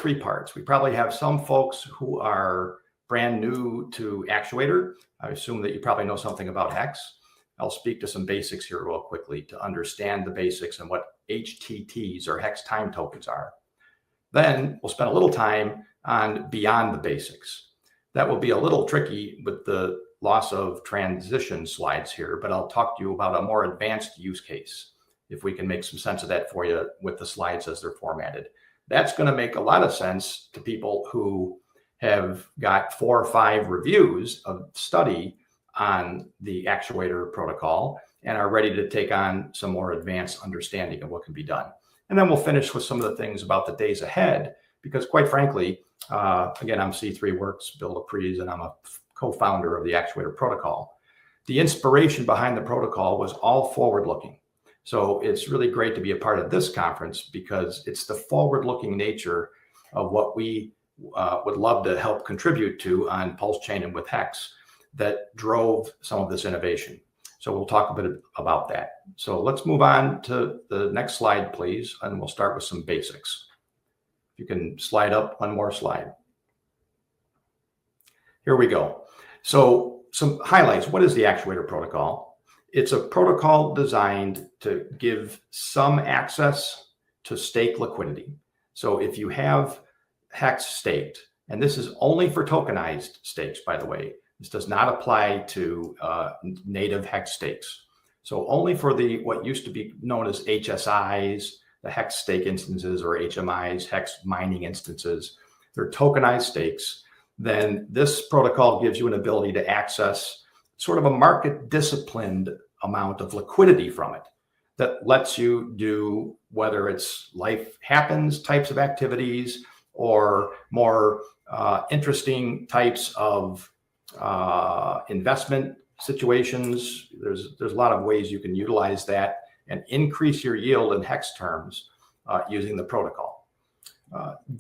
three parts. We probably have some folks who are brand new to Actuator. I assume that you probably know something about HEX. I'll speak to some basics here real quickly to understand the basics and what HTTs or HEX time tokens are. Then we'll spend a little time on beyond the basics. That will be a little tricky with the loss of transition slides here, but I'll talk to you about a more advanced use case, if we can make some sense of that for you with the slides as they're formatted. That's going to make a lot of sense to people who have got 4 or 5 reviews of study on the Actuator protocol and are ready to take on some more advanced understanding of what can be done. And then we'll finish with some of the things about the days ahead, because quite frankly, again, I'm C3 Works, Bill Laprise, and I'm a co-founder of the Actuator protocol. The inspiration behind the protocol was all forward-looking. So it's really great to be a part of this conference because it's the forward-looking nature of what we would love to help contribute to on PulseChain and with HEX that drove some of this innovation. So we'll talk a bit about that. So let's move on to the next slide, please, and we'll start with some basics. If you can slide up one more slide. Here we go. So some highlights. What is the Actuator protocol? It's a protocol designed to give some access to stake liquidity. So if you have HEX staked, and this is only for tokenized stakes, by the way, this does not apply to native HEX stakes. So only for the what used to be known as HSIs, the HEX stake instances, or HMIs, HEX mining instances, they're tokenized stakes. Then this protocol gives you an ability to access sort of a market disciplined amount of liquidity from it that lets you do whether it's life happens types of activities or more interesting types of investment situations. There's a lot of ways you can utilize that and increase your yield in HEX terms using the protocol.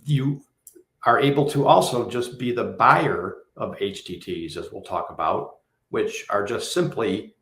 You are able to also just be the buyer of HTTs, as we'll talk about, which are just simply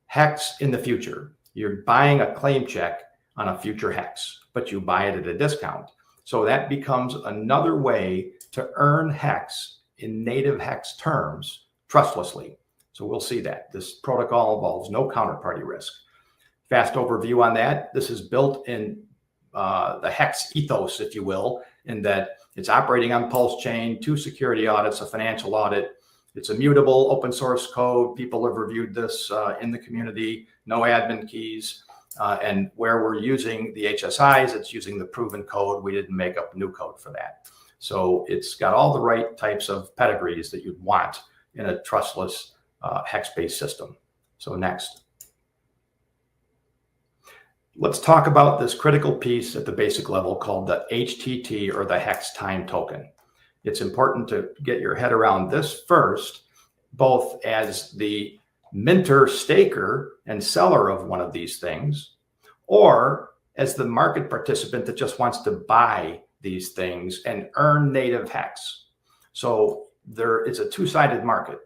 HEX in the future. You're buying a claim check on a future HEX, but you buy it at a discount. So that becomes another way to earn HEX in native HEX terms trustlessly. So we'll see that. This protocol involves no counterparty risk. Fast overview on that. This is built in the HEX ethos, if you will, in that it's operating on PulseChain, 2 security audits, a financial audit. It's immutable open source code. People have reviewed this in the community, no admin keys. And where we're using the HSIs, it's using the proven code. We didn't make up new code for that. So it's got all the right types of pedigrees that you'd want in a trustless HEX-based system. So next. Let's talk about this critical piece at the basic level called the HTT, or the HEX time token. It's important to get your head around this first, both as the minter, staker, and seller of one of these things, or as the market participant that just wants to buy these things and earn native HEX. So it's a two-sided market.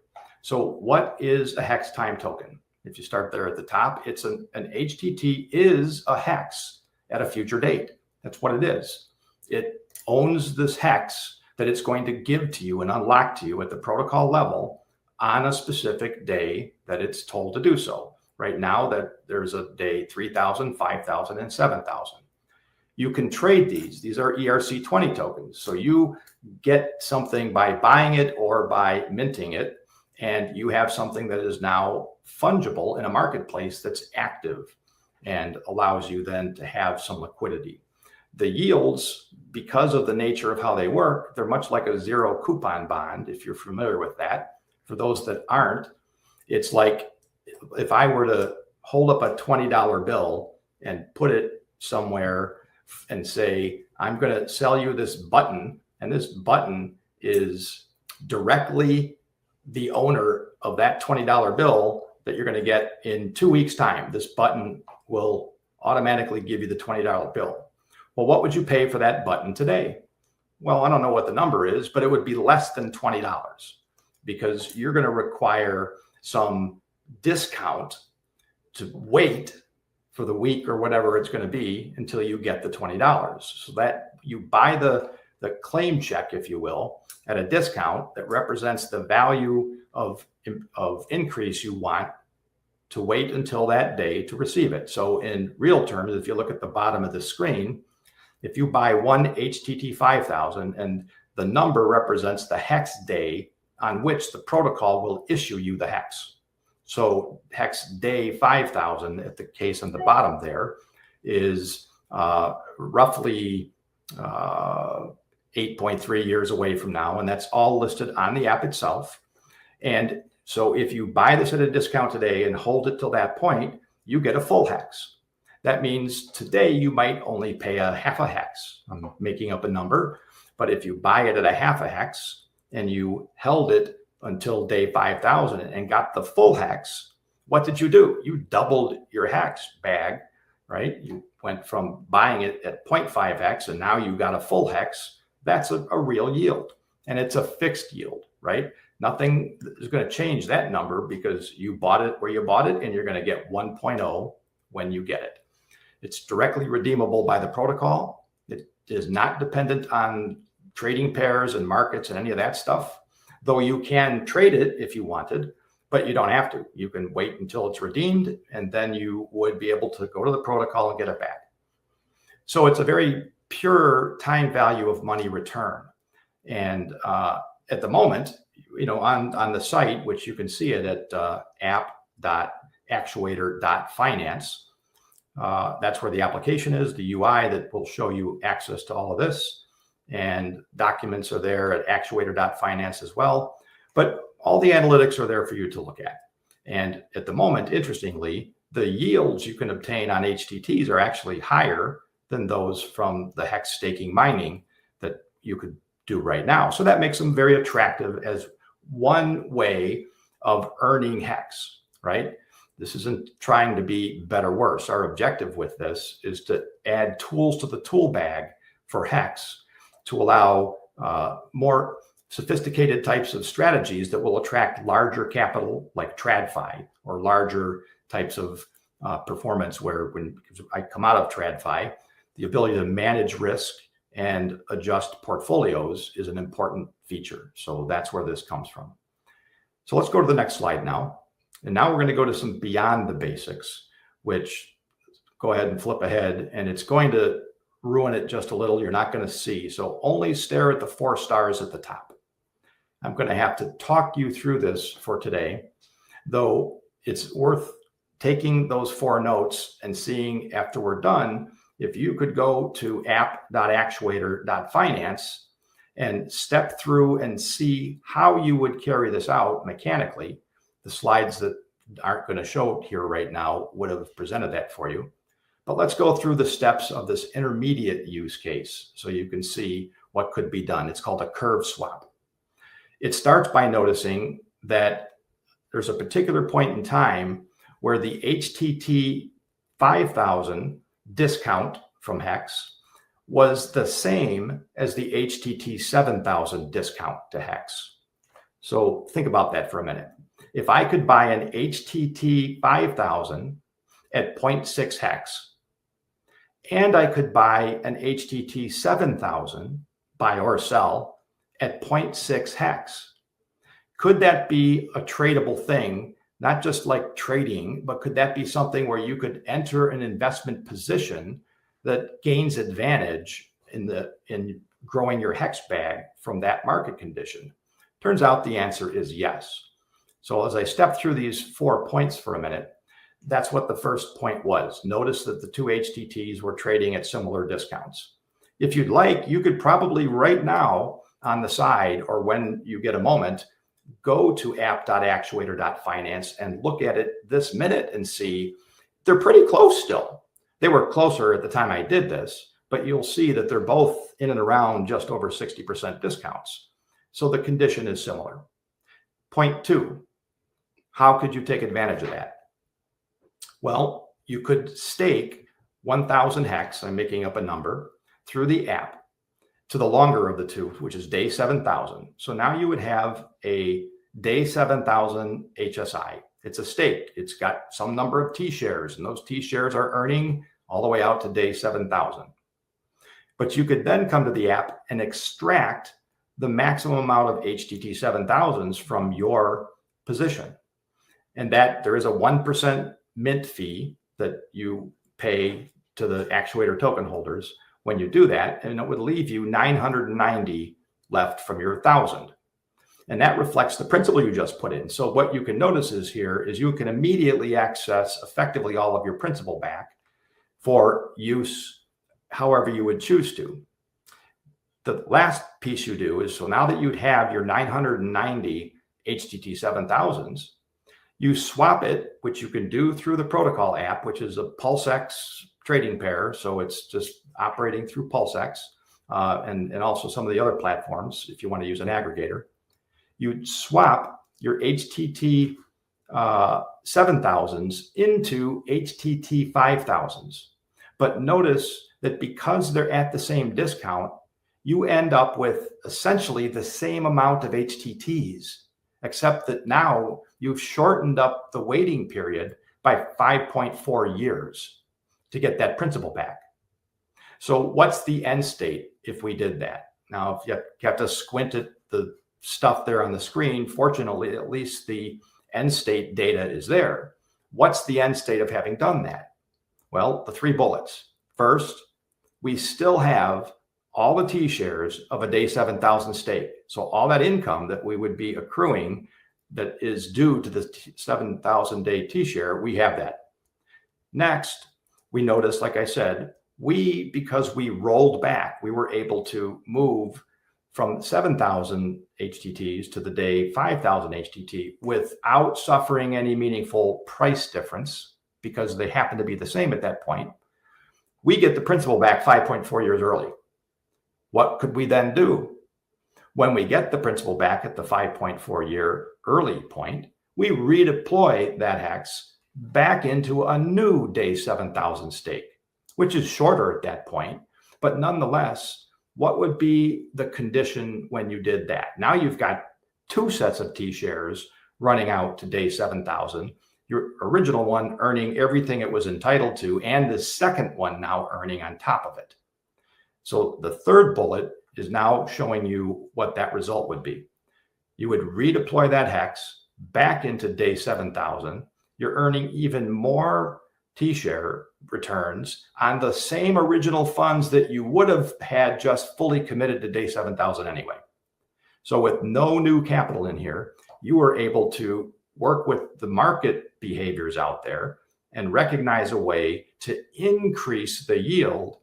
So what is a HEX time token? If you start there at the top, it's an HTT is a HEX at a future date. That's what it is. It owns this HEX that it's going to give to you and unlock to you at the protocol level on a specific day that it's told to do so. Right now, that there's a day 3,000, 5,000, and 7,000. You can trade these. These are ERC20 tokens. So you get something by buying it or by minting it, and you have something that is now fungible in a marketplace that's active and allows you then to have some liquidity. The yields, because of the nature of how they work, they're much like a zero coupon bond, if you're familiar with that. For those that aren't, it's like if I were to hold up a $20 bill and put it somewhere and say, I'm going to sell you this button, and this button is directly the owner of that $20 bill that you're going to get in 2 weeks' time. This button will automatically give you the $20 bill. Well, what would you pay for that button today? Well, I don't know what the number is, but it would be less than $20 because you're going to require some discount to wait for the week or whatever it's going to be until you get the $20. So that you buy the the claim check, if you will, at a discount that represents the value of increase you want to wait until that day to receive it. So in real terms, if you look at the bottom of the screen, if you buy one HTT 5000 and the number represents the HEX day on which the protocol will issue you the HEX. So HEX day 5000, at the case on the bottom there, is roughly 8.3 years away from now. And that's all listed on the app itself. And so if you buy this at a discount today and hold it till that point, you get a full HEX. That means today you might only pay a half a HEX. I'm making up a number, but if you buy it at a half a HEX and you held it until day 5000 and got the full HEX, what did you do? You doubled your HEX bag, right? You went from buying it at 0.5 HEX and now you got a full HEX. That's a real yield, and it's a fixed yield, right? Nothing is going to change that number because you bought it where you bought it, and you're going to get 1.0 when you get it. It's directly redeemable by the protocol. It is not dependent on trading pairs and markets and any of that stuff, though you can trade it if you wanted, but you don't have to. You can wait until it's redeemed, and then you would be able to go to the protocol and get it back. So it's a very pure time value of money return. And at the moment, on the site, which you can see it at app.actuator.finance, that's where the application is, the UI that will show you access to all of this, and documents are there at actuator.finance as well. But all the analytics are there for you to look at. And at the moment, interestingly, the yields you can obtain on HTTs are actually higher than those from the HEX staking mining that you could do right now. So that makes them very attractive as one way of earning HEX, right? This isn't trying to be better, worse. Our objective with this is to add tools to the tool bag for HEX to allow more sophisticated types of strategies that will attract larger capital like TradFi, or larger types of performance where when I come out of TradFi, the ability to manage risk and adjust portfolios is an important feature. So that's where this comes from. So let's go to the next slide now. And now we're going to go to some beyond the basics, which go ahead and flip ahead, and it's going to ruin it just a little. You're not going to see. So only stare at the 4 stars at the top. I'm going to have to talk you through this for today, though it's worth taking those 4 notes and seeing after we're done, if you could go to app.actuator.finance and step through and see how you would carry this out mechanically. The slides that aren't going to show here right now would have presented that for you. But let's go through the steps of this intermediate use case so you can see what could be done. It's called a curve swap. It starts by noticing that there's a particular point in time where the HTT 5000 discount from HEX was the same as the HTT 7000 discount to HEX. So think about that for a minute. If I could buy an HTT 5000 at 0.6 HEX, and I could buy an HTT 7000, buy or sell, at 0.6 HEX, could that be a tradable thing? Not just like trading, but could that be something where you could enter an investment position that gains advantage in growing your HEX bag from that market condition? Turns out the answer is yes. So as I step through these 4 points for a minute, that's what the first point was. Notice that the 2 HTTs were trading at similar discounts. If you'd like, you could probably right now on the side, or when you get a moment, go to app.actuator.finance and look at it this minute and see they're pretty close still. They were closer at the time I did this, but you'll see that they're both in and around just over 60% discounts. So the condition is similar. Point 2, how could you take advantage of that? Well, you could stake 1,000 HEX, I'm making up a number, through the app to the longer of the 2, which is day 7,000. So now you would have a day 7,000 HSI. It's a stake. It's got some number of T shares, and those T shares are earning all the way out to day 7,000. But you could then come to the app and extract the maximum amount of HTT 7000s from your position. And that there is a 1% mint fee that you pay to the Actuator token holders when you do that. And it would leave you 990 left from your 1,000. And that reflects the principal you just put in. So what you can notice is here is you can immediately access effectively all of your principal back for use however you would choose to. The last piece you do is, so now that you'd have your 990 HTT 7000s, you swap it, which you can do through the protocol app, which is a PulseX trading pair. So it's just operating through PulseX and also some of the other platforms if you want to use an aggregator. You swap your HTT 7000s into HTT 5000s. But notice that because they're at the same discount, you end up with essentially the same amount of HTTs, except that now you've shortened up the waiting period by 5.4 years to get that principal back. So what's the end state if we did that? Now, if you have to squint at the stuff there on the screen, fortunately, at least the end state data is there. What's the end state of having done that? Well, the 3 bullets. First, we still have all the T shares of a day 7,000 stake. So all that income that we would be accruing that is due to the 7,000 day T share, we have that. Next, we notice, like I said, because we rolled back, we were able to move from 7,000 HTTs to the day 5,000 HTT without suffering any meaningful price difference because they happen to be the same at that point. We get the principal back 5.4 years early. What could we then do? When we get the principal back at the 5.4 year early point, we redeploy that HEX back into a new day 7,000 stake, which is shorter at that point. But nonetheless, what would be the condition when you did that? Now you've got 2 sets of T shares running out to day 7,000. Your original one earning everything it was entitled to, and the second one now earning on top of it. So the third bullet is now showing you what that result would be. You would redeploy that HEX back into day 7,000. You're earning even more T-share returns on the same original funds that you would have had just fully committed to day 7,000 anyway. So with no new capital in here, you were able to work with the market behaviors out there and recognize a way to increase the yield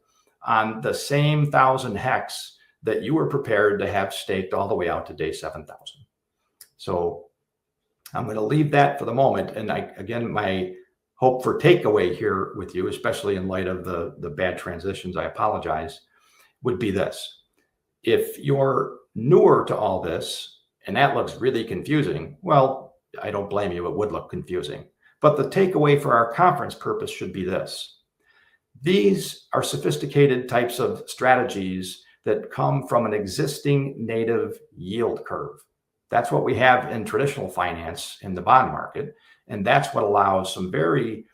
on the same 1,000 HEX that you were prepared to have staked all the way out to day 7,000. So I'm going to leave that for the moment. And again, my hope for takeaway here with you, especially in light of the bad transitions, I apologize, would be this. If you're newer to all this, and that looks really confusing, well, I don't blame you, it would look confusing. But the takeaway for our conference purpose should be this. These are sophisticated types of strategies that come from an existing native yield curve. That's what we have in traditional finance in the bond market. And that's what allows some very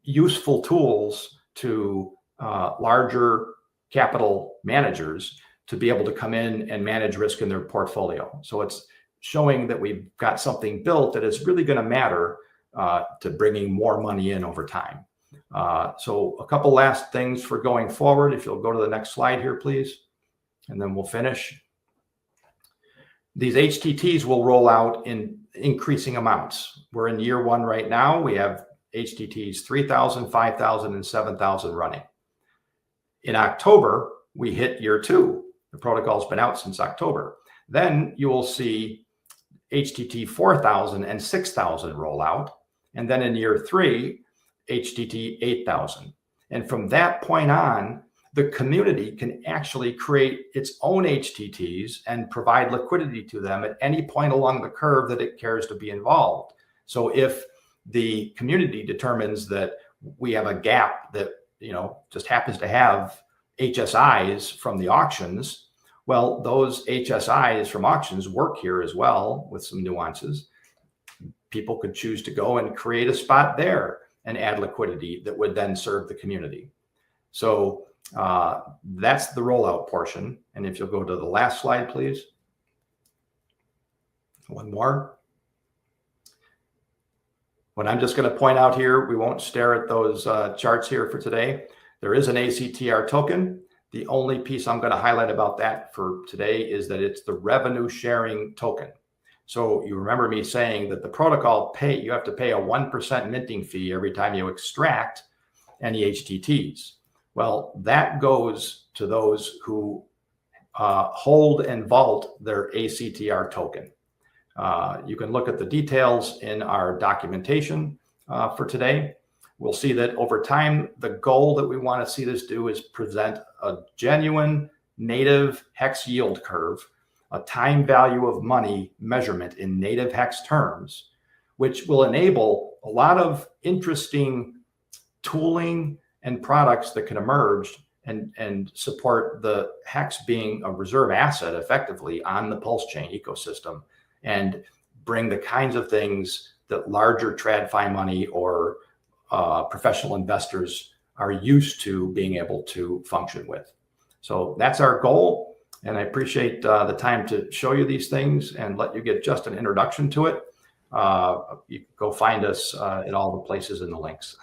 useful tools to larger capital managers to be able to come in and manage risk in their portfolio. So it's showing that we've got something built that is really going to matter to bringing more money in over time. So a couple last things for going forward. If you'll go to the next slide here, please, and then we'll finish. These HTTs will roll out in increasing amounts. We're in year 1 right now. We have HTTs 3,000, 5,000, and 7,000 running. In October, we hit year 2. The protocol's been out since October. Then you will see HTT 4,000 and 6,000 roll out. And then in year 3, HTT 8,000. And from that point on, the community can actually create its own HTTs and provide liquidity to them at any point along the curve that it cares to be involved. So if the community determines that we have a gap that, just happens to have HSIs from the auctions, well, those HSIs from auctions work here as well with some nuances. People could choose to go and create a spot there and add liquidity that would then serve the community. So That's the rollout portion. And if you'll go to the last slide, please. One more. What I'm just going to point out here, we won't stare at those charts here for today. There is an ACTR token. The only piece I'm going to highlight about that for today is that it's the revenue sharing token. So you remember me saying that the protocol you have to pay a 1% minting fee every time you extract any HTTs. Well, that goes to those who hold and vault their ACTR token. You can look at the details in our documentation for today. We'll see that over time, the goal that we want to see this do is present a genuine native HEX yield curve, a time value of money measurement in native HEX terms, which will enable a lot of interesting tooling and products that can emerge and support the HEX being a reserve asset effectively on the PulseChain ecosystem, and bring the kinds of things that larger TradFi money or professional investors are used to being able to function with. So that's our goal. And I appreciate the time to show you these things and let you get just an introduction to it. You can go find us at all the places in the links.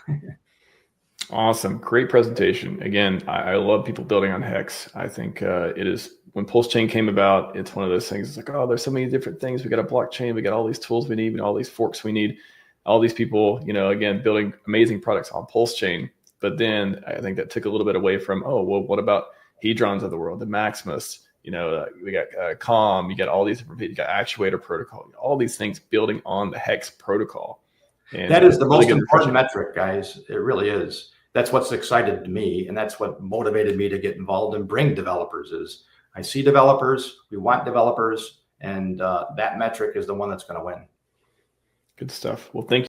Awesome. Great presentation. Again, I love people building on HEX. I think it is, when PulseChain came about, it's one of those things. It's like, oh, there's so many different things. We got a blockchain. We got all these tools we need and all these forks we need. All these people, again, building amazing products on PulseChain. But then I think that took a little bit away from, oh, well, what about Hedrons of the world, the Maximus? We got COM, you got all these different, you got Actuator protocol, all these things building on the HEX protocol. And that is the most important metric, guys. It really is. That's what's excited me, and that's what motivated me to get involved and bring developers. Is I see developers, we want developers, and that metric is the one that's going to win. Good stuff. Well, thank you.